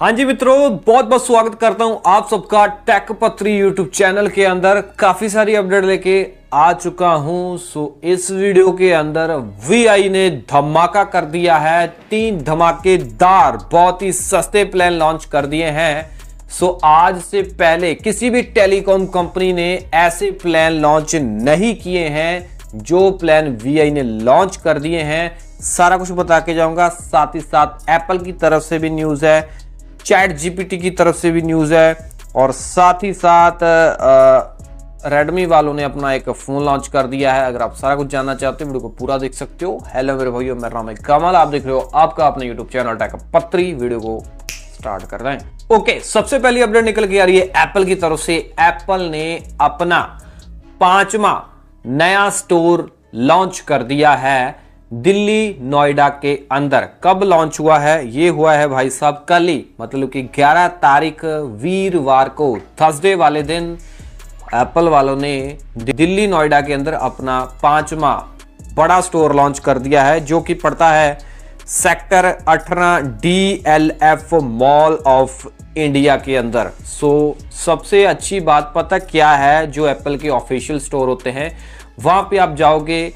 हाँ जी मित्रों, बहुत बहुत स्वागत करता हूं आप सबका टेक पत्री यूट्यूब चैनल के अंदर। काफी सारी अपडेट लेके आ चुका हूं। इस वीडियो के अंदर वीआई ने धमाका कर दिया है। 3 धमाकेदार बहुत ही सस्ते प्लान लॉन्च कर दिए हैं। आज से पहले किसी भी टेलीकॉम कंपनी ने ऐसे प्लान लॉन्च नहीं किए हैं जो प्लान वीआई ने लॉन्च कर दिए हैं। सारा कुछ बता के जाऊंगा। साथ ही साथ एप्पल की तरफ से भी न्यूज है, चैट जीपीटी की तरफ से भी न्यूज है, और साथ ही साथ रेडमी वालों ने अपना एक फोन लॉन्च कर दिया है। अगर आप सारा कुछ जानना चाहते हो वीडियो को पूरा देख सकते हो। हेलो मेरे भाइयों, मेरा नाम है कमल, आप देख रहे हो आपका अपना यूट्यूब चैनल टेक पत्री। वीडियो को स्टार्ट कर रहे हैं। ओके, सबसे पहली अपडेट निकल के आ रही है एप्पल की तरफ से। एप्पल ने अपना 5वां नया स्टोर लॉन्च कर दिया है दिल्ली नोएडा के अंदर। कब लॉन्च हुआ है? ये हुआ है भाई साहब कल ही, मतलब कि 11 तारीख वीरवार को, थर्सडे वाले दिन एप्पल वालों ने दिल्ली नोएडा के अंदर अपना 5वां बड़ा स्टोर लॉन्च कर दिया है, जो कि पड़ता है sector 18 DLF mall of India के अंदर। सबसे अच्छी बात पता क्या है, जो एप्पल के ऑफिशियल स्टोर होते हैं वहां पे आप जाओगे,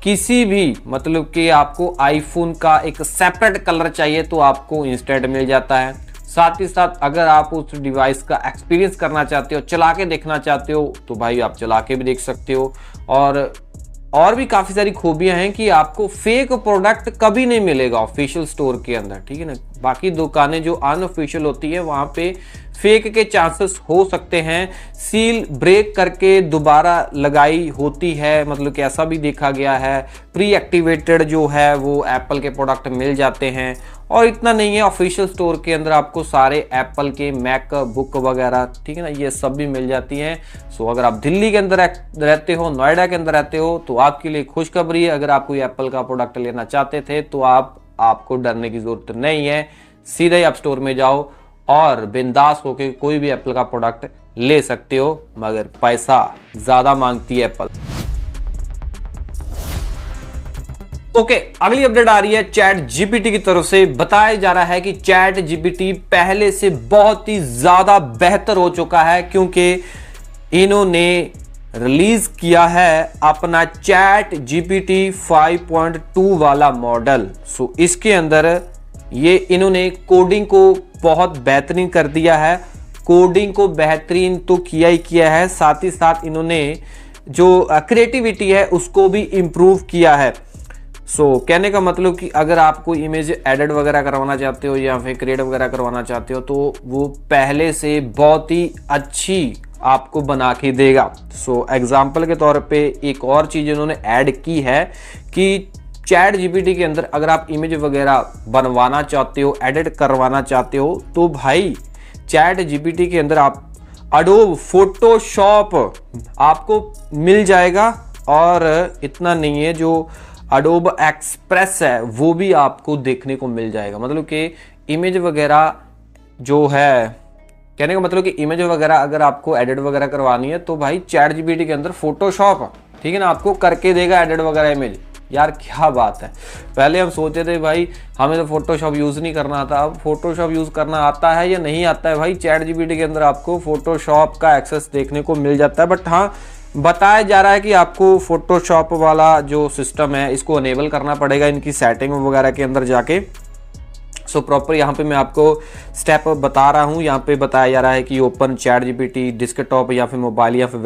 किसी भी मतलब कि आपको आईफोन का एक सेपरेट कलर चाहिए तो आपको इंस्टेंट मिल जाता है। साथ ही साथ अगर आप उस डिवाइस का एक्सपीरियंस करना चाहते हो, चला के देखना चाहते हो, तो भाई आप चला के भी देख सकते हो। और भी काफी सारी खूबियां हैं कि आपको फेक प्रोडक्ट कभी नहीं मिलेगा ऑफिशियल स्टोर के अंदर, ठीक है ना। बाकी दुकानें जो अनऑफिशियल होती है वहां पे फेक के चांसेस हो सकते हैं। सील ब्रेक करके दोबारा लगाई होती है, मतलब कि ऐसा भी देखा गया है। प्री एक्टिवेटेड जो है वो एप्पल के प्रोडक्ट मिल जाते हैं। और इतना नहीं है, ऑफिशियल स्टोर के अंदर आपको सारे एप्पल के मैक बुक वगैरह, ठीक है ना, ये सब भी मिल जाती हैं। अगर आप दिल्ली के अंदर रहते हो, नोएडा के अंदर रहते हो, तो आपके लिए खुशखबरी है। अगर आप कोई एप्पल का प्रोडक्ट लेना चाहते थे तो आपको डरने की जरूरत नहीं है। सीधे ही आप स्टोर में जाओ और बिंदास होके कोई भी एप्पल का प्रोडक्ट ले सकते हो, मगर पैसा ज्यादा मांगती है एप्पल। ओके, अगली अपडेट आ रही है चैट जीपीटी की तरफ से। बताया जा रहा है कि चैट जीपीटी पहले से बहुत ही ज्यादा बेहतर हो चुका है, क्योंकि इन्होंने रिलीज किया है अपना चैट जीपीटी 5.2 वाला मॉडल। इसके अंदर ये इन्होंने कोडिंग को बहुत बेहतरीन कर दिया है। कोडिंग को बेहतरीन तो किया ही किया है, साथ ही साथ इन्होंने जो क्रिएटिविटी है उसको भी इम्प्रूव किया है। कहने का मतलब कि अगर आप कोई इमेज एडिट वगैरह करवाना चाहते हो या फिर क्रिएट वगैरह करवाना चाहते हो, तो वो पहले से बहुत ही अच्छी आपको बना के देगा। एग्जाम्पल के तौर पे एक और चीज इन्होंने ऐड की है कि चैट जीपीटी के अंदर अगर आप इमेज वगैरह बनवाना चाहते हो, एडिट करवाना चाहते हो, तो भाई चैट जीपीटी के अंदर आप एडोब फोटोशॉप आपको मिल जाएगा। और इतना नहीं है, जो एडोब एक्सप्रेस है वो भी आपको देखने को मिल जाएगा। मतलब कि इमेज वगैरह जो है, कहने का मतलब कि इमेज वगैरह अगर आपको एडिट वगैरह करवानी है तो भाई चैट जीपीटी के अंदर फोटोशॉप, ठीक है ना, आपको करके देगा एडिट वगैरह इमेज। यार क्या बात है। पहले हम सोचते थे भाई हमें तो फोटोशॉप यूज नहीं करना आता, अब फोटोशॉप यूज करना आता है या नहीं आता है, भाई चैट जीपीटी के अंदर आपको फोटोशॉप का एक्सेस देखने को मिल जाता है। बट हाँ, बताया जा रहा है कि आपको फोटोशॉप वाला जो सिस्टम है इसको अनेबल करना पड़ेगा इनकी सेटिंग वगैरह के अंदर जाके। प्रॉपर यहाँ पे मैं आपको स्टेप बता रहा हूँ। यहाँ पे बताया जा रहा है कि ओपन चैट जीपीटी डेस्कटॉप या फिर मोबाइल या फिर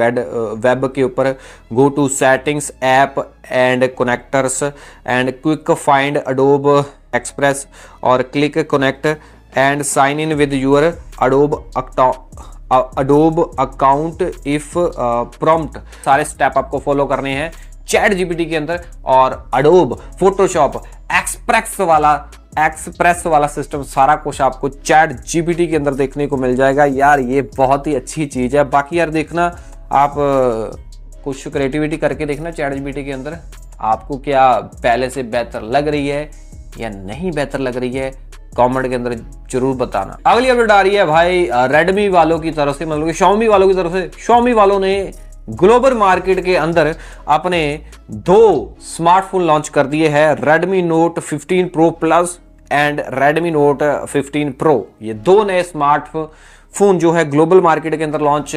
वेब के ऊपर, go to settings app and connectors and quick find Adobe Express और click connect and sign in with your Adobe account if prompt. सारे स्टेप आपको फॉलो करने हैं चैट जीपीटी के अंदर। और एडोब फोटोशॉप एक्सप्रेस वाला सिस्टम, सारा कुछ आपको चैट जीपीटी के अंदर देखने को मिल जाएगा। यार ये बहुत ही अच्छी चीज है। बाकी यार देखना, आप कुछ क्रिएटिविटी करके देखना चैट जीपीटी के अंदर, आपको क्या पहले से बेहतर लग रही है या नहीं बेहतर लग रही है, कमेंट के अंदर जरूर बताना। अगली अपडेट आ रही है भाई रेडमी वालों की तरफ से, मतलब कि Xiaomi वालों की तरफ से। Xiaomi वालों ने ग्लोबल मार्केट के अंदर अपने 2 स्मार्टफोन लॉन्च कर दिए हैं, Redmi Note 15 Pro Plus and Redmi Note 15 Pro, ये दो नए स्मार्टफोन जो है ग्लोबल मार्केट के अंदर लॉन्च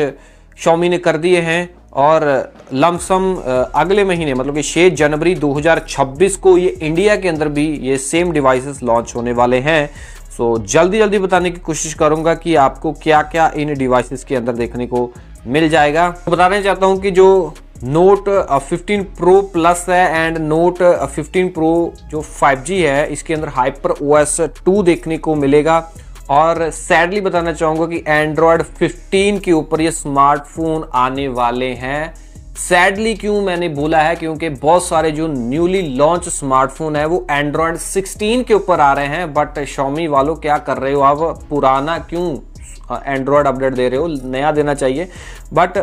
Xiaomi ने कर दिए हैं और लमसम अगले महीने मतलब कि 6 जनवरी 2026 को ये इंडिया के अंदर भी ये सेम डिवाइसेस लॉन्च होने वाले हैं। सो जल्दी जल्दी बताने की कोशिश करूंगा कि आपको क्या क्या इन डिवाइसेस के अंदर देखने को मिल जाएगा। तो बताना चाहता हूं कि जो Note 15 Pro Plus है एंड Note 15 Pro जो 5G है इसके अंदर HyperOS 2 देखने को मिलेगा। और सैडली बताना चाहूंगा कि Android 15 के ऊपर ये स्मार्टफोन आने वाले हैं। सैडली क्यों मैंने बोला है, क्योंकि बहुत सारे जो न्यूली लॉन्च स्मार्टफोन है वो Android 16 के ऊपर आ रहे हैं, बट Xiaomi वालों क्या कर रहे हो, आप पुराना क्यों Android अपडेट दे रहे हो, नया देना चाहिए। बट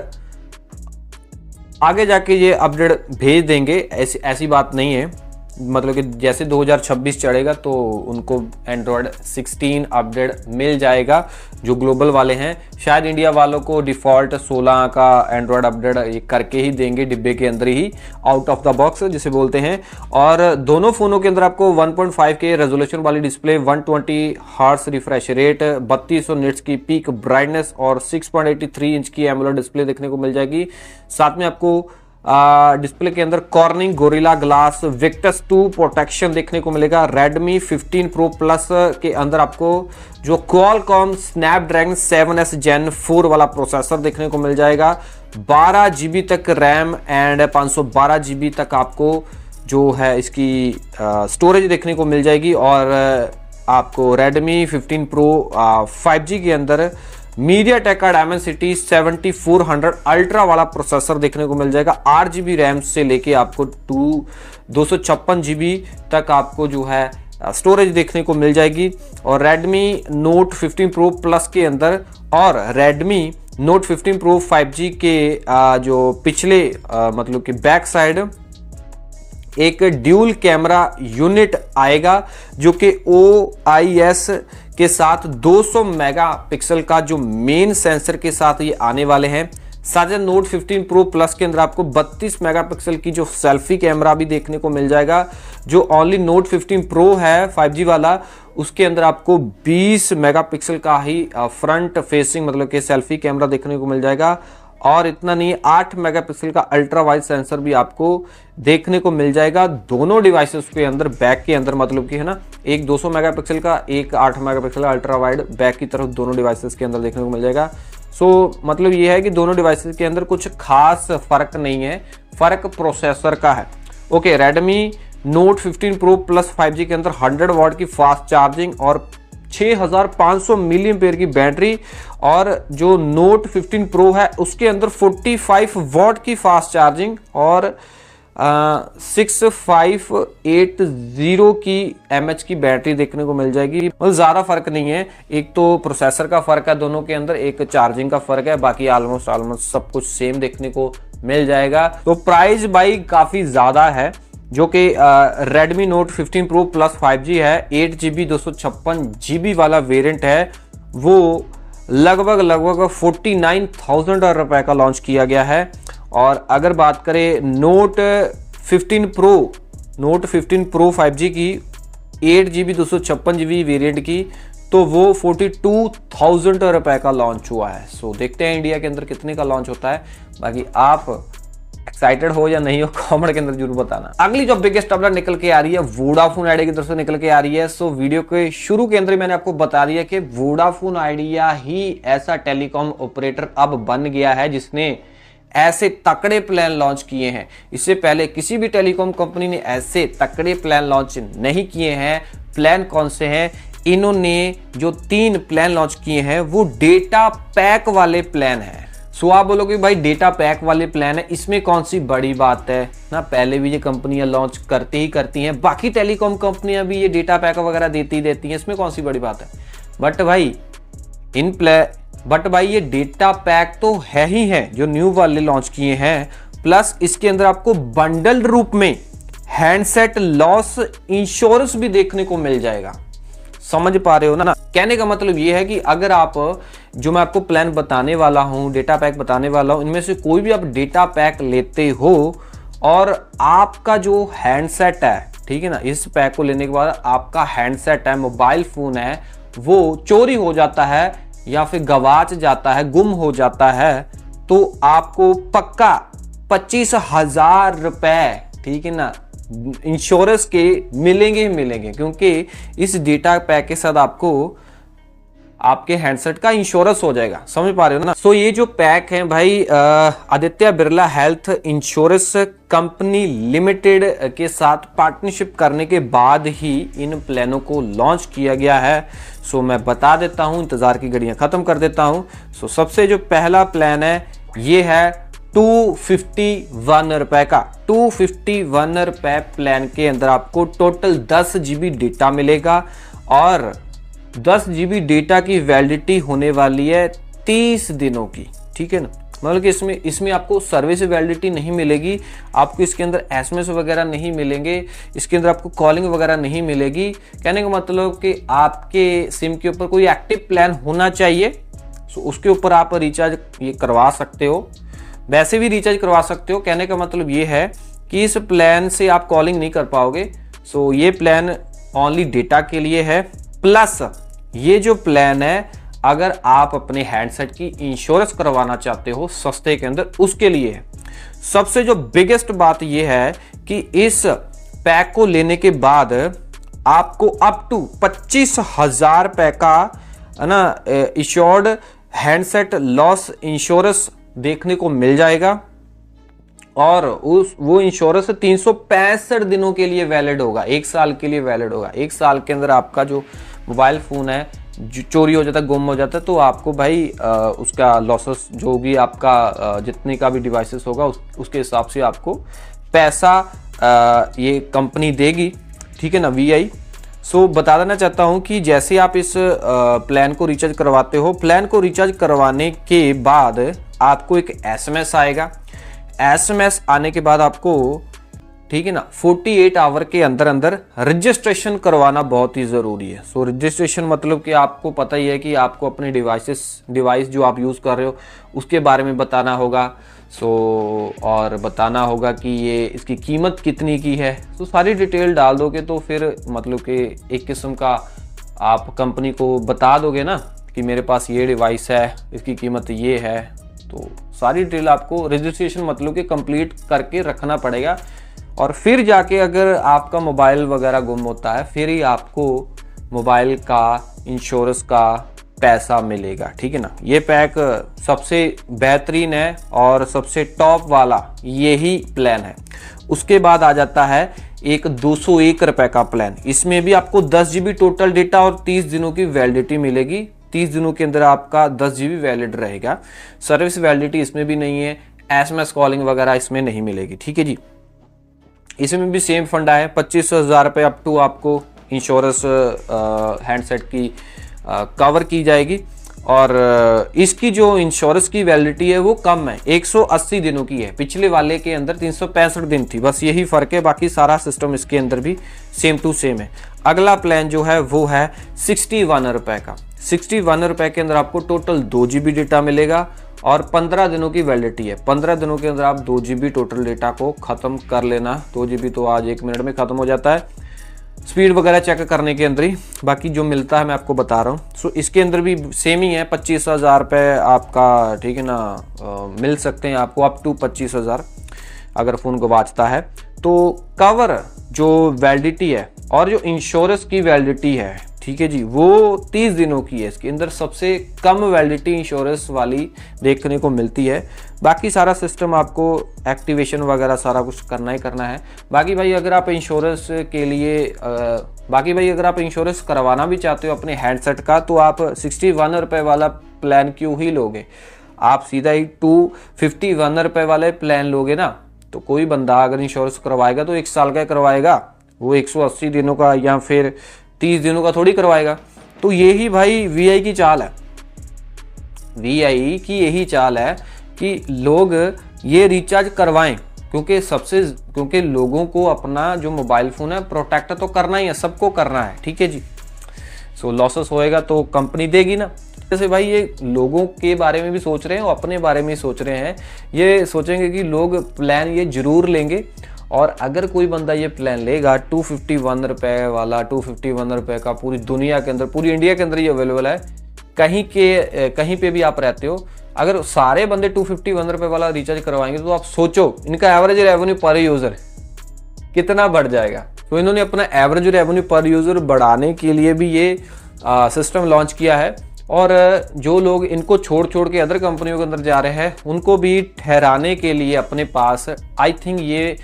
आगे जाके ये अपडेट भेज देंगे, ऐसी बात नहीं है। मतलब कि जैसे 2026 चढ़ेगा तो उनको Android 16 अपडेट मिल जाएगा जो ग्लोबल वाले हैं। शायद इंडिया वालों को डिफ़ॉल्ट 16 का Android अपडेट ये करके ही देंगे, डिब्बे के अंदर ही, आउट ऑफ द बॉक्स जिसे बोलते हैं। और दोनों फ़ोनों के अंदर आपको 1.5K रेजोल्यूशन वाली display, 120 hertz refresh rate, 3200 nits की पीक ब्राइटनेस और 6.83 इंच की एमोलेड डिस्प्ले देखने को मिल जाएगी। साथ में आपको डिस्प्ले के अंदर cornering gorilla glass Victus 2 protection देखने को मिलेगा। Redmi 15 Pro Plus के अंदर आपको जो Qualcomm Snapdragon 7S Gen 4 वाला प्रोसेसर देखने को मिल जाएगा। 12 GB तक रैम एंड 512 GB तक आपको जो है इसकी स्टोरेज देखने को मिल जाएगी। और आपको Redmi 15 Pro 5G के अंदर MediaTek का Dimensity 7400 अल्ट्रा वाला प्रोसेसर देखने को मिल जाएगा। 8 GB रैम से लेके आपको 256 GB तक आपको जो है स्टोरेज देखने को मिल जाएगी। और Redmi Note 15 Pro Plus के अंदर और Redmi Note 15 Pro 5G के जो पिछले मतलब कि बैक साइड एक ड्यूल कैमरा यूनिट आएगा जो कि OIS के साथ 200 मेगापिक्सल का जो मेन सेंसर के साथ ये आने वाले हैं। साथ ही Note 15 Pro Plus के अंदर आपको 32 मेगापिक्सल की जो सेल्फी कैमरा भी देखने को मिल जाएगा। जो ओनली Note 15 Pro है 5G वाला, उसके अंदर आपको 20 मेगापिक्सल का ही फ्रंट फेसिंग मतलब कि सेल्फी कैमरा देखने को मिल जाएगा। और इतना नहीं, 8 मेगापिक्सल का अल्ट्रा वाइड सेंसर भी आपको देखने को मिल जाएगा दोनों डिवाइसेस के अंदर, बैक के अंदर मतलब कि है ना, एक 200 मेगापिक्सल का, एक 8 मेगापिक्सल का अल्ट्रा वाइड बैक की तरफ दोनों डिवाइसेस के अंदर देखने को मिल जाएगा। सो मतलब ये है कि दोनों डिवाइसेस के अंदर कुछ खास फर्क नहीं है, फर्क प्रोसेसर का है। Okay, Redmi Note 15 Pro Plus 5G के अंदर 100 वाट की फास्ट चार्जिंग और 6500 मिली एम्पेयर की बैटरी। और जो Note 15 Pro है उसके अंदर 45 वाट की फास्ट चार्जिंग और 6580 की mAh की बैटरी देखने को मिल जाएगी। मतलब ज़्यादा फर्क नहीं है, एक तो प्रोसेसर का फर्क है दोनों के अंदर, एक चार्जिंग का फर्क है, बाकी ऑलमोस्ट सब कुछ सेम देखने को मिल जाएगा। तो प्राइस भाई काफ़ी ज़्यादा है, जो कि Redmi Note 15 Pro Plus 5G है, 8 GB 256 GB वाला वेरिएंट है, वो लगभग 49,000 रुपए का लॉन्च किया गया है। और अगर बात करें Note 15 Pro 5G की 8 GB 256 GB वेरिएंट की, तो वो 42,000 रुपए का लॉन्च हुआ है। सो देखते हैं इंडिया के अंदर कितने का लॉन्च होता है। बाकी आप एक्साइटेड हो या नहीं हो कमेंट के अंदर जरूर बताना। अगली जो बिगेस्ट अपडेट निकल के आ रही है वोडाफोन आइडिया की तरफ से निकल के आ रही है। सो वीडियो के शुरू के अंदर मैंने आपको बता दिया कि वोडाफोन आइडिया ही ऐसा टेलीकॉम ऑपरेटर अब बन गया है जिसने ऐसे तकड़े प्लान लॉन्च किए हैं। इससे पहले किसी भी टेलीकॉम कंपनी ने ऐसे तकड़े प्लान लॉन्च नहीं किए हैं। प्लान कौन से हैं? इन्होंने जो 3 प्लान लॉन्च किए हैं वो डेटा पैक वाले प्लान हैं। सो आप बोलोगे भाई डेटा पैक वाले प्लान है, इसमें कौन सी बड़ी बात है ना, पहले भी ये कंपनियां लॉन्च करती हैं, बाकी टेलीकॉम कंपनियां भी ये डेटा पैक वगैरह देती हैं, इसमें कौन सी बड़ी बात है। बट भाई ये डेटा पैक तो है ही है जो न्यू वाले लॉन्च किए हैं, प्लस इसके अंदर आपको बंडल रूप में हैंडसेट लॉस इंश्योरेंस भी देखने को मिल जाएगा। समझ पा रहे हो ना? कहने का मतलब ये है कि अगर आप जो मैं आपको प्लान बताने वाला हूं, डेटा पैक बताने वाला हूं, इनमें से कोई भी आप डेटा पैक लेते हो और आपका जो हैंडसेट है ठीक है ना, इस पैक को लेने के बाद आपका हैंडसेट है, मोबाइल फोन है, वो चोरी हो जाता है या फिर गवाच जाता है, गुम हो जाता है, तो आपको पक्का 25,000 रुपए, ठीक है ना, इंश्योरेंस के मिलेंगे ही मिलेंगे, क्योंकि इस डेटा पैक के साथ आपको आपके हैंडसेट का इंश्योरेंस हो जाएगा। समझ पा रहे हो ना। सो ये जो पैक है भाई Aditya Birla health insurance company limited के साथ पार्टनरशिप करने के बाद ही इन प्लानों को लॉन्च किया गया है। सो मैं बता देता हूं, इंतजार की घड़ियां खत्म कर देता हूं। सो सबसे जो पहला प्लान है ये है 251 रुपए का। 251 रुपए प्लान के अंदर आपको टोटल 10 GB डेटा मिलेगा और 10 GB डेटा की वैलिडिटी होने वाली है 30 दिनों की, ठीक है ना। मतलब कि इसमें आपको सर्विस वैलिडिटी नहीं मिलेगी, आपको इसके अंदर SMS वगैरह नहीं मिलेंगे, इसके अंदर आपको कॉलिंग वगैरह नहीं मिलेगी। कहने का मतलब कि आपके सिम के ऊपर कोई एक्टिव प्लान होना चाहिए, सो उसके ऊपर आप रिचार्ज ये करवा सकते हो, वैसे भी रिचार्ज करवा सकते हो। कहने का मतलब ये है कि इस प्लान से आप कॉलिंग नहीं कर पाओगे। सो ये प्लान ओनली डेटा के लिए है। प्लस ये जो प्लान है, अगर आप अपने हैंडसेट की इंश्योरेंस करवाना चाहते हो सस्ते के अंदर, उसके लिए है। सबसे जो बिगेस्ट बात ये है कि इस पैक को लेने के बाद आपको अप टू 25,000 रुपए का है ना इंश्योर्ड हैंडसेट लॉस इंश्योरेंस देखने को मिल जाएगा और वो इंश्योरेंस 365 दिनों के लिए वैलिड होगा, 1 साल के लिए वैलिड होगा। 1 साल के अंदर आपका जो मोबाइल फोन है जो चोरी हो जाता है, गुम हो जाता है, तो आपको भाई उसका लॉसेस जो भी आपका जितने का भी डिवाइसेस होगा उसके हिसाब से आपको पैसा ये कंपनी देगी, ठीक है ना, VI। सो बता देना चाहता हूं कि जैसे आप इस प्लान को रिचार्ज करवाते हो, प्लान को रिचार्ज करवाने के बाद आपको एक SMS आएगा। SMS आने के बाद आपको, ठीक है ना, 48 आवर के अंदर अंदर रजिस्ट्रेशन करवाना बहुत ही ज़रूरी है। सो रजिस्ट्रेशन मतलब कि आपको पता ही है कि आपको अपने डिवाइस जो आप यूज़ कर रहे हो उसके बारे में बताना होगा। सो और बताना होगा कि ये इसकी कीमत कितनी की है। तो सारी डिटेल डाल दोगे तो फिर मतलब कि एक किस्म का आप कंपनी को बता दोगे ना कि मेरे पास ये डिवाइस है, इसकी कीमत ये है। तो सारी डिटेल आपको रजिस्ट्रेशन मतलब कि कंप्लीट करके रखना पड़ेगा और फिर जाके अगर आपका मोबाइल वगैरह गुम होता है फिर ही आपको मोबाइल का इंश्योरेंस का पैसा मिलेगा, ठीक है ना। ये पैक सबसे बेहतरीन है और सबसे टॉप वाला यही प्लान है। उसके बाद आ जाता है एक 201 रुपए का प्लान। इसमें भी आपको 10 GB टोटल डेटा और 30 दिनों की वैलिडिटी मिलेगी। 30 दिनों के अंदर आपका 10 GB वैलिड रहेगा। सर्विस वैलिडिटी इसमें भी नहीं है, SMS कॉलिंग वगैरह इसमें नहीं मिलेगी, ठीक है जी। इसमें भी सेम फंडा है, 25,000 रुपये अप टू आपको इंश्योरेंस हैंडसेट की कवर की जाएगी और इसकी जो इंश्योरेंस की वैलिडिटी है वो कम है, 180 दिनों की है। पिछले वाले के अंदर 365 दिन थी, बस यही फ़र्क है, बाकी सारा सिस्टम इसके अंदर भी सेम टू सेम है। अगला प्लान जो है वो है 61 रुपये का। 61 रुपये के अंदर आपको टोटल 2 GB डेटा मिलेगा और 15 दिनों की वैलिडिटी है। 15 दिनों के अंदर आप 2 GB टोटल डेटा को ख़त्म कर लेना। 2 GB तो आज 1 मिनट में ख़त्म हो जाता है, स्पीड वगैरह चेक करने के अंदर ही। बाकी जो मिलता है मैं आपको बता रहा हूँ। सो इसके अंदर भी सेम ही है, 25,000 रुपये आपका, ठीक है ना, मिल सकते हैं आपको अप टू 25,000 अगर फ़ोन गवाचता है। तो कवर जो वैलिडिटी है और जो इंश्योरेंस की वैलिडिटी है, ठीक है जी, वो 30 दिनों की है। इसके अंदर सबसे कम वैलिडिटी इंश्योरेंस वाली देखने को मिलती है। बाकी सारा सिस्टम आपको एक्टिवेशन वगैरह सारा कुछ करना ही करना है। बाकी भाई अगर आप इंश्योरेंस के लिए अगर आप इंश्योरेंस करवाना भी चाहते हो अपने हैंडसेट का, तो आप 61 रुपये वाला प्लान क्यों ही लोगे, आप सीधा ही 251 रुपये वाले प्लान लोगे ना। तो कोई बंदा अगर इंश्योरेंस करवाएगा तो 1 साल का करवाएगा, वो 180 दिनों का या फिर 30 दिनों का थोड़ी करवाएगा। तो यही भाई VI की चाल है, VI की यही चाल है कि लोग ये रिचार्ज करवाएं, क्योंकि लोगों को अपना जो मोबाइल फ़ोन है प्रोटेक्ट तो करना ही है, सबको करना है, ठीक है जी। सो लॉसेस होएगा तो कंपनी देगी ना। जैसे भाई ये लोगों के बारे में भी सोच रहे हैं और अपने बारे में ही सोच रहे हैं। ये सोचेंगे कि लोग प्लान ये जरूर लेंगे और अगर कोई बंदा ये प्लान लेगा 251 रुपये वाला, 251 रुपये का पूरी दुनिया के अंदर, पूरी इंडिया के अंदर ये अवेलेबल है, कहीं पे भी आप रहते हो, अगर सारे बंदे 251 रुपये वाला रिचार्ज करवाएंगे तो आप सोचो इनका एवरेज रेवेन्यू पर यूज़र कितना बढ़ जाएगा। तो इन्होंने अपना एवरेज रेवेन्यू पर यूज़र बढ़ाने के लिए भी ये सिस्टम लॉन्च किया है, और जो लोग इनको छोड़ के अदर कंपनियों के अंदर जा रहे हैं उनको भी ठहराने के लिए अपने पास आई थिंक ये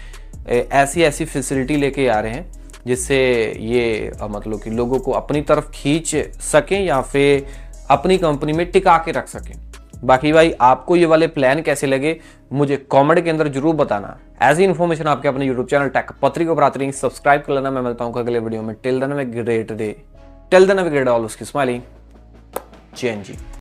ऐसी फैसिलिटी लेके आ रहे हैं जिससे ये मतलब कि लोगों को अपनी तरफ खींच सकें या फिर अपनी कंपनी में टिका के रख सकें। बाकी भाई आपको ये वाले प्लान कैसे लगे मुझे कमेंट के अंदर जरूर बताना। ऐसी इन्फॉर्मेशन आपके अपने यूट्यूब चैनल टेक पत्री को आती रहेंगी, सब्सक्राइब कर लेना। मैं मिलता हूँ अगले वीडियो में। Till then have a great day, till then have a great all उसकी स्माइलिंग। जी।